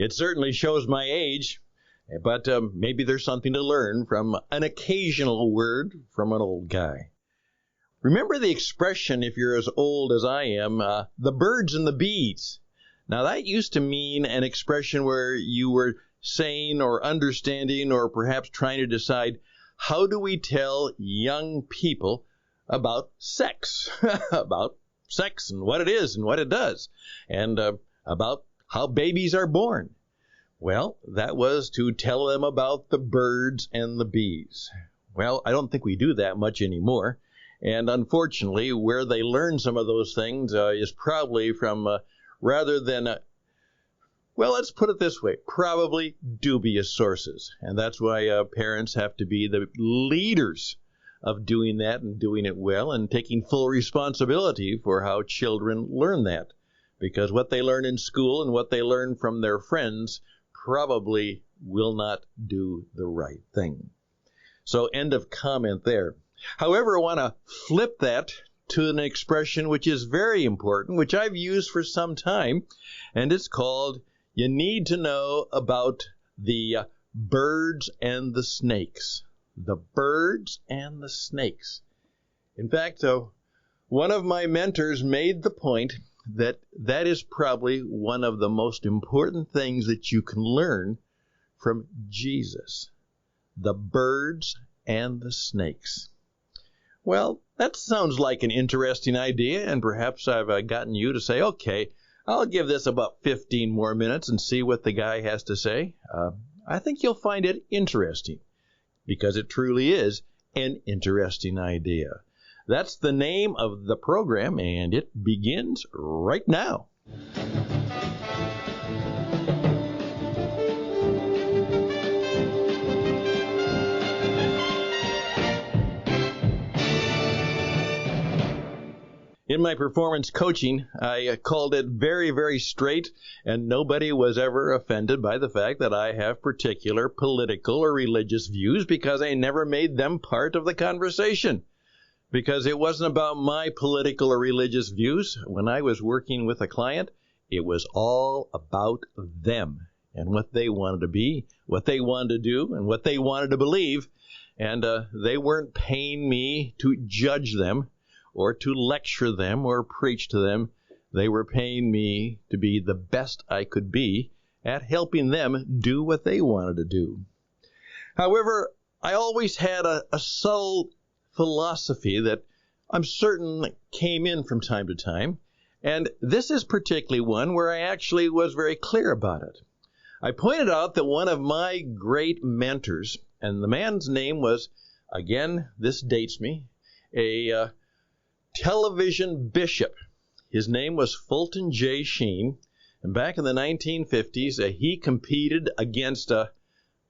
It certainly shows my age, but maybe there's something to learn from an occasional word from an old guy. Remember the expression, if you're as old as I am, the birds and the bees. Now, that used to mean an expression where you were saying or understanding or perhaps trying to decide, how do we tell young people about sex, about sex and what it is and what it does, and about how babies are born? Well, that was to tell them about the birds and the bees. Well, I don't think we do that much anymore. And unfortunately, where they learn some of those things is probably from rather than, well, let's put it this way, probably dubious sources. And that's why parents have to be the leaders of doing that and doing it well and taking full responsibility for how children learn that. Because what they learn in school and what they learn from their friends probably will not do the right thing. So end of comment there. However, I want to flip that to an expression which is very important, which I've used for some time, and it's called, you need to know about the birds and the snakes. The birds and the snakes. In fact, one of my mentors made the point that that is probably one of the most important things that you can learn from Jesus. The birds and the snakes. Well, that sounds like an interesting idea, and perhaps I've gotten you to say, okay, I'll give this about 15 more minutes and see what the guy has to say. I think you'll find it interesting, because it truly is an interesting idea. That's the name of the program, and it begins right now. In my performance coaching, I called it very, very straight, and nobody was ever offended by the fact that I have particular political or religious views, because I never made them part of the conversation. Because it wasn't about my political or religious views. When I was working with a client, it was all about them and what they wanted to be, what they wanted to do, and what they wanted to believe. And they weren't paying me to judge them, or to lecture them or preach to them. They were paying me to be the best I could be at helping them do what they wanted to do. However, I always had a subtle philosophy that I'm certain came in from time to time, and this is particularly one where I actually was very clear about it. I pointed out that one of my great mentors, and the man's name was, again, this dates me, a television bishop. His name was Fulton J. Sheen, and back in the 1950s, he competed against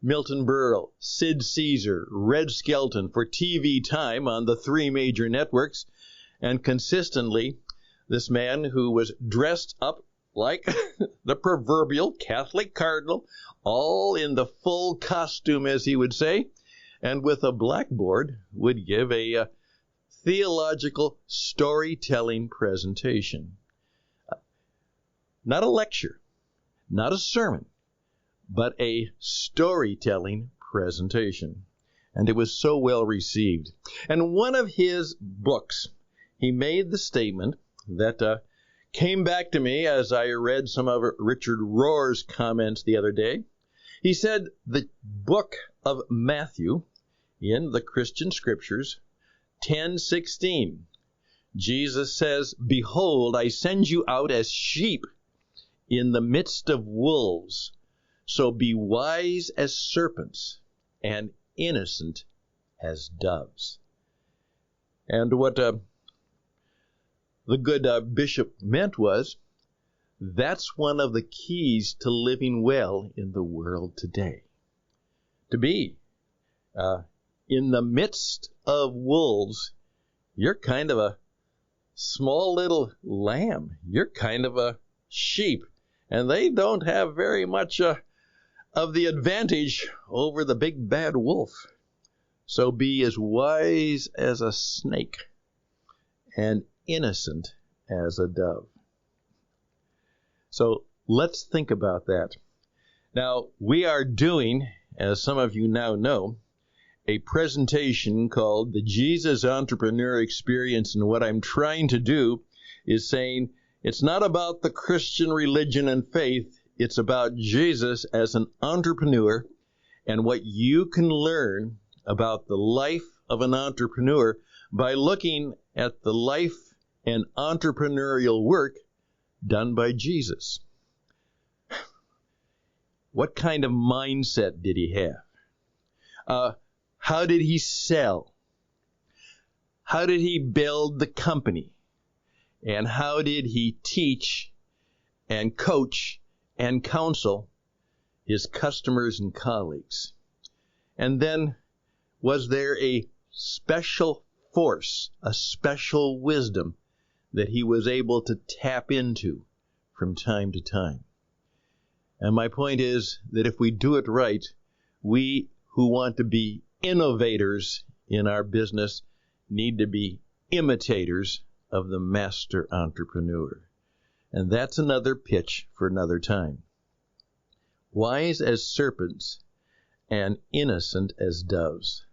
Milton Berle, Sid Caesar, Red Skelton for TV time on the three major networks, and consistently, this man who was dressed up like the proverbial Catholic cardinal, all in the full costume, as he would say, and with a blackboard, would give a theological storytelling presentation. Not a lecture, not a sermon, but a storytelling presentation. And it was so well received. And one of his books, he made the statement that came back to me as I read some of Richard Rohr's comments the other day. He said, the book of Matthew in the Christian Scriptures, 10:16, Jesus says, "Behold, I send you out as sheep in the midst of wolves. So be wise as serpents and innocent as doves." And what the good bishop meant was, that's one of the keys to living well in the world today. To be in the midst of wolves, you're kind of a small little lamb. You're kind of a sheep. And they don't have very much of the advantage over the big bad wolf. So be as wise as a snake and innocent as a dove. So let's think about that. Now, we are doing, as some of you now know, a presentation called the Jesus Entrepreneur Experience. And what I'm trying to do is saying it's not about the Christian religion and faith. It's about Jesus as an entrepreneur and what you can learn about the life of an entrepreneur by looking at the life and entrepreneurial work done by Jesus. What kind of mindset did he have? How did he sell? How did he build the company? And how did he teach and coach and counsel his customers and colleagues? And then, was there a special force, a special wisdom that he was able to tap into from time to time? And my point is that if we do it right, we who want to be innovators in our business need to be imitators of the master entrepreneur. And that's another pitch for another time. Wise as serpents and innocent as doves.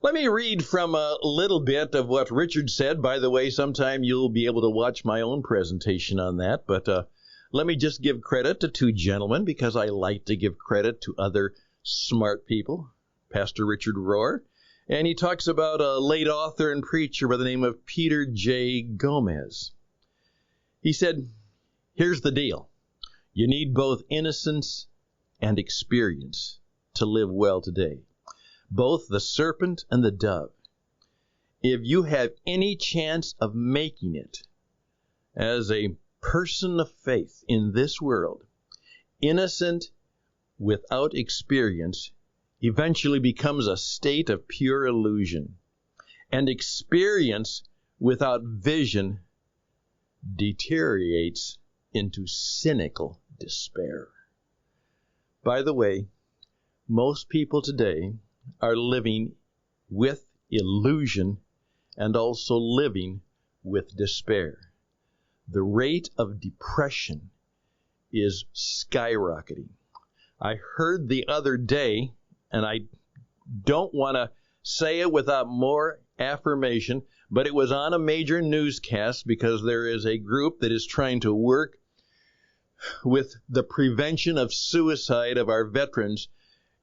Let me read from a little bit of what Richard said. By the way, sometime you'll be able to watch my own presentation on that. But let me just give credit to two gentlemen, because I like to give credit to other smart people. Pastor Richard Rohr, and he talks about a late author and preacher by the name of Peter J. Gomez. He said, here's the deal. You need both innocence and experience to live well today. Both the serpent and the dove. If you have any chance of making it as a person of faith in this world, innocent without experience eventually becomes a state of pure illusion, and experience without vision deteriorates into cynical despair. By the way, most people today are living with illusion and also living with despair. The rate of depression is skyrocketing. I heard the other day, and I don't want to say it without more affirmation, but it was on a major newscast because there is a group that is trying to work with the prevention of suicide of our veterans.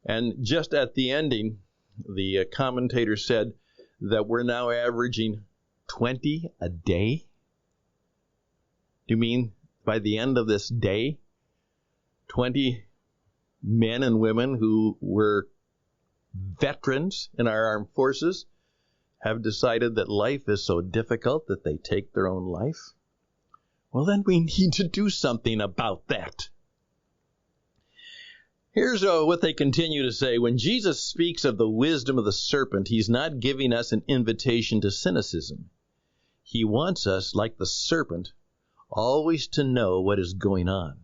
And just at the ending, the commentator said that we're now averaging 20 a day. Do you mean by the end of this day, 20 men and women who were veterans in our armed forces have decided that life is so difficult that they take their own life? Well, then we need to do something about that. Here's what they continue to say. When Jesus speaks of the wisdom of the serpent, he's not giving us an invitation to cynicism. He wants us, like the serpent, always to know what is going on.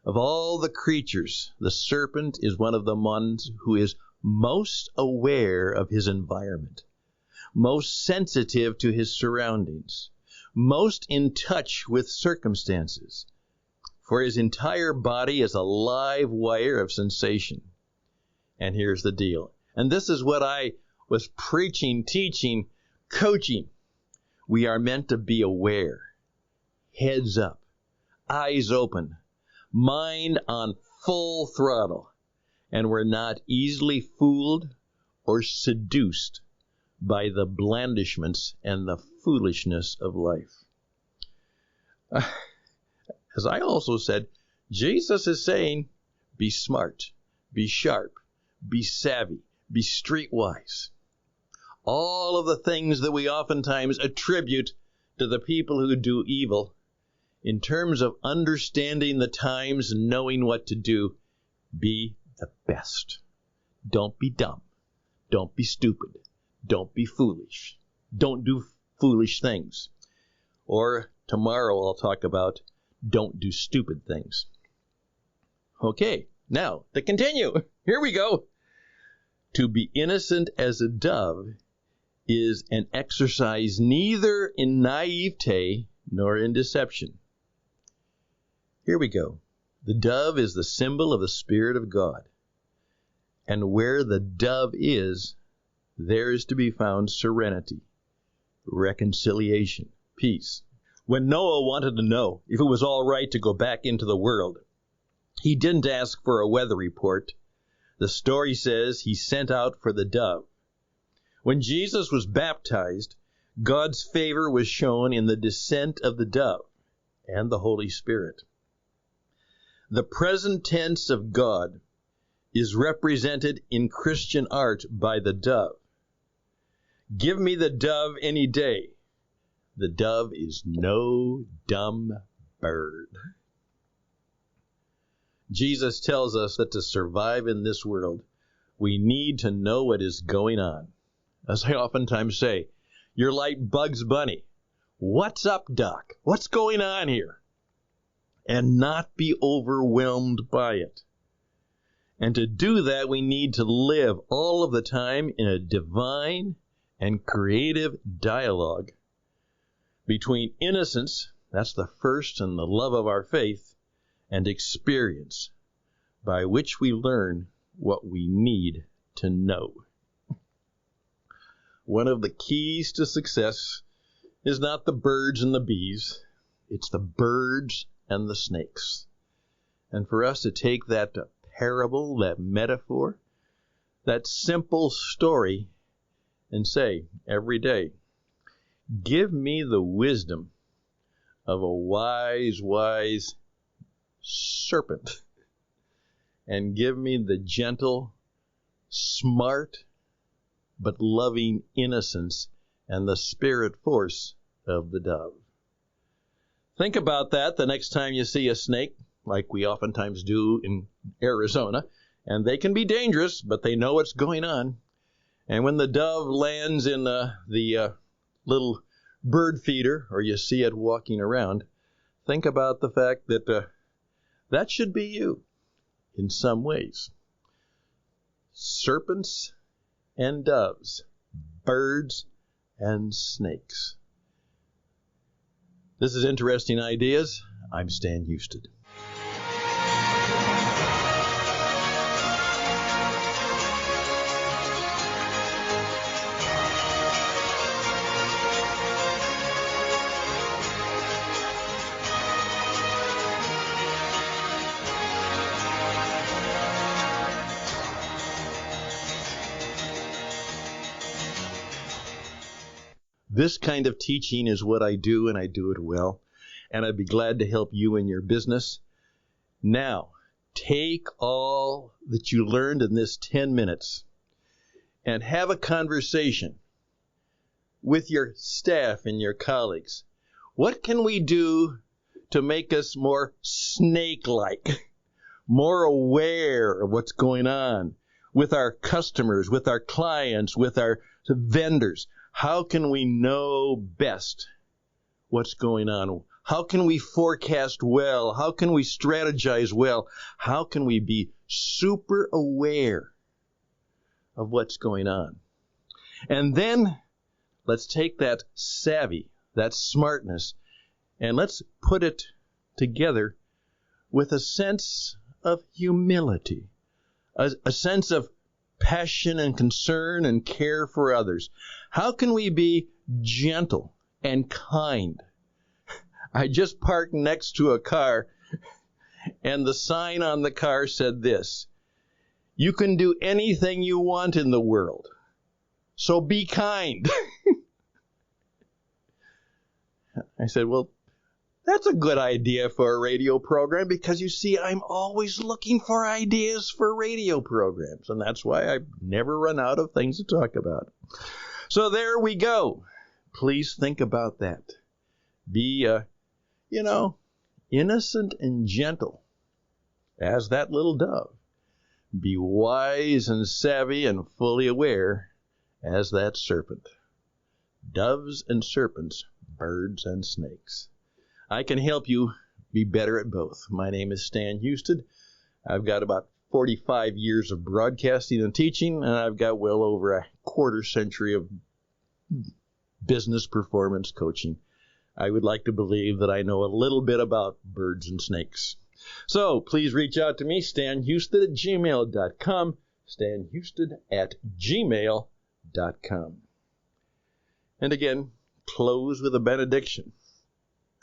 Of all the creatures, the serpent is one of the ones who is most aware of his environment, most sensitive to his surroundings, most in touch with circumstances, for his entire body is a live wire of sensation. And here's the deal. And this is what I was preaching, teaching, coaching. We are meant to be aware, heads up, eyes open, mind on full throttle, and we're not easily fooled or seduced by the blandishments and the foolishness of life. As I also said, Jesus is saying, be smart, be sharp, be savvy, be streetwise. All of the things that we oftentimes attribute to the people who do evil, in terms of understanding the times and knowing what to do, be the best. Don't be dumb. Don't be stupid. Don't be foolish. Don't do foolish things. Or tomorrow I'll talk about don't do stupid things. Okay, now to continue. Here we go. To be innocent as a dove is an exercise neither in naivete nor in deception. Here we go. The dove is the symbol of the Spirit of God. And where the dove is, there is to be found serenity, reconciliation, peace. When Noah wanted to know if it was all right to go back into the world, he didn't ask for a weather report. The story says he sent out for the dove. When Jesus was baptized, God's favor was shown in the descent of the dove and the Holy Spirit. The present tense of God is represented in Christian art by the dove. Give me the dove any day. The dove is no dumb bird. Jesus tells us that to survive in this world, we need to know what is going on. As I oftentimes say, you're like Bugs Bunny. What's up, Doc? What's going on here? And not be overwhelmed by it. And to do that, we need to live all of the time in a divine and creative dialogue between innocence, that's the first and the love of our faith, and experience, by which we learn what we need to know. One of the keys to success is not the birds and the bees, it's the birds and the snakes. And for us to take that parable, that metaphor, that simple story, and say every day, give me the wisdom of a wise serpent, and give me the gentle, smart, but loving innocence and the spirit force of the dove. Think about that the next time you see a snake, like we oftentimes do in Arizona, and they can be dangerous, but they know what's going on. And when the dove lands in the little bird feeder, or you see it walking around, think about the fact that that should be you in some ways. Serpents and doves, birds and snakes. This is Interesting Ideas. I'm Stan Houston. This kind of teaching is what I do, and I do it well. And I'd be glad to help you in your business. Now, take all that you learned in this 10 minutes and have a conversation with your staff and your colleagues. What can we do to make us more snake-like, more aware of what's going on with our customers, with our clients, with our vendors? How can we know best what's going on? How can we forecast well? How can we strategize well? How can we be super aware of what's going on? And then let's take that savvy, that smartness, and let's put it together with a sense of humility, a sense of passion and concern and care for others. How can we be gentle and kind? I just parked next to a car, and the sign on the car said this: you can do anything you want in the world, so be kind. I said, well, that's a good idea for a radio program, because you see, I'm always looking for ideas for radio programs, and that's why I never run out of things to talk about. So there we go. Please think about that. Be, innocent and gentle as that little dove. Be wise and savvy and fully aware as that serpent. Doves and serpents, birds and snakes. I can help you be better at both. My name is Stan Houston. I've got about 45 years of broadcasting and teaching, and I've got well over a quarter century of business performance coaching. I would like to believe that I know a little bit about birds and snakes. So please reach out to me, stanhouston@gmail.com, stanhouston@gmail.com. And again, close with a benediction.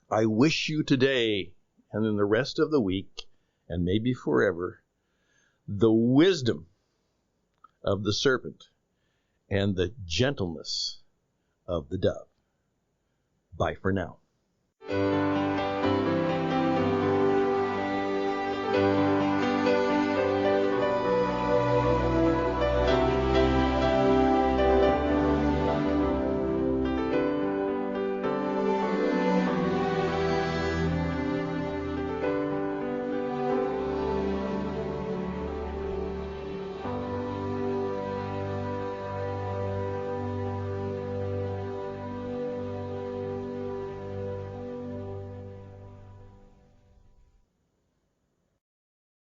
I wish you today and in the rest of the week, and maybe forever, the wisdom of the serpent and the gentleness of the dove. Bye for now.